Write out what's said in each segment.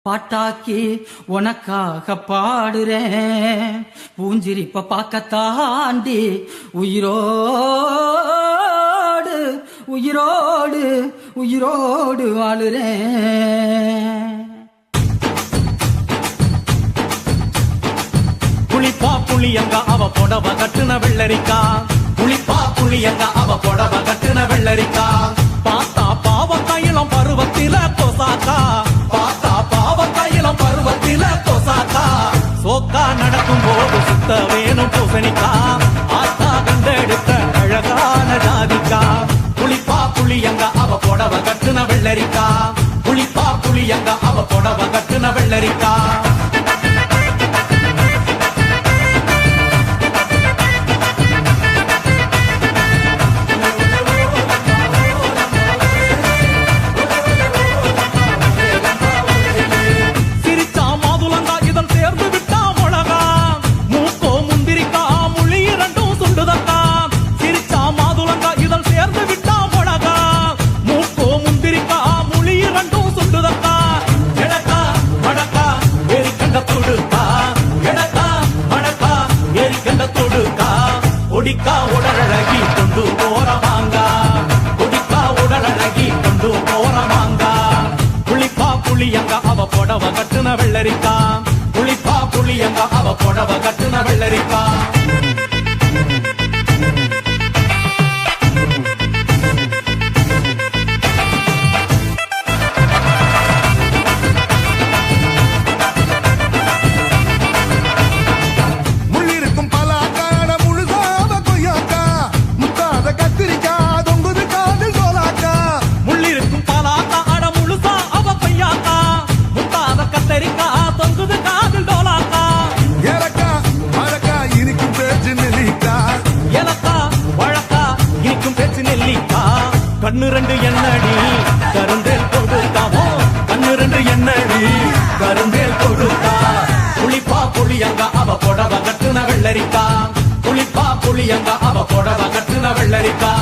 பாட்டாக்கி உனக்காக பாடுறேன். பூஞ்சிரிப்ப பார்க்க தாண்டி உயிரோடு உயிரோடு உயிரோடு வாழுறேன். புளிப்பா புளியங்க அவ புடவ கட்டுன வெள்ளரிக்கா. புளிப்பா புளியங்க அவ புடவ கட்டுன வெள்ளரிக்கா. பார்த்தா பாவ கையிலம் பருவத்தில கொசாக்கா. பார்த்தா பாவ கையிலம் பருவத்தில கொசாக்கா. சோக்கா நடக்கும் போது சுத்த வேணும் பூசணிக்கா. ஆத்தா கண்டெடுத்த அழகான ஜாதிக்கா. புளிப்பா புளியங்க அவ புடவ கட்டுன வெள்ளரிக்கா. புளிப்பா புளியங்க அவ புடவ கட்டுன வெள்ளரிக்கா. கொடிக்கா உடலழகி கொண்டு போறவாங்க. கொடிக்கா உடலழகி கொண்டு போறவாங்க. புளிப்பா புளியங்க அவ புடவ கட்டுன வெள்ளரிக்கா. புளிப்பா புளியங்க அவ புடவ கட்டுன வெள்ளரிக்கா. கண்ணு ரெண்டு என்னடி கருந்தேல் கொடுத்தாவோ. கண்ணு ரெண்டு என்னடி கருந்தேல் கொடுத்தா. புளிப்பா புளியங்க அவ புடவ கட்டுன வெள்ளரிக்கா. புளிப்பா புளியங்க அவ புடவ கட்டுன வெள்ளரிக்கா.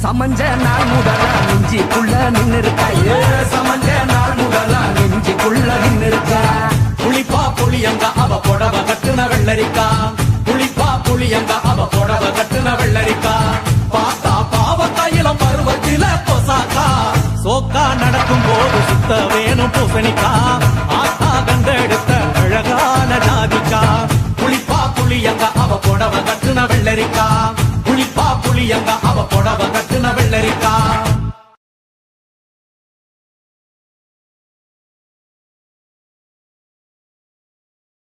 சமஞ்ச நாள் முதலா நெஞ்சிக்குள்ள நின்னு இருக்கா. சமஞ்ச நாள் முதலா நெஞ்சிக்குள்ள நின்னு இருக்கா. புளிப்பா புளியங்க அவ புடவ கட்டுன வெள்ளரிக்கா. புளிப்பா புளியங்க அவ புடவ கட்டுன வெள்ளரிக்கா. பார்த்தா பாவ கையிலம் பருவத்தில கொசாக்கா. சோக்கா நடக்கும் போது சுத்த வேணும் பூசணிக்கா. ஆத்தா கண்டெடுத்த அழகான ஜாதிக்கா. புளிப்பா புளியங்க அவ புடவ கட்டுன வெள்ளரிக்கா. புளிப்பா புளியங்க அவ புடவ கட்டுன வெள்ளரிக்கா.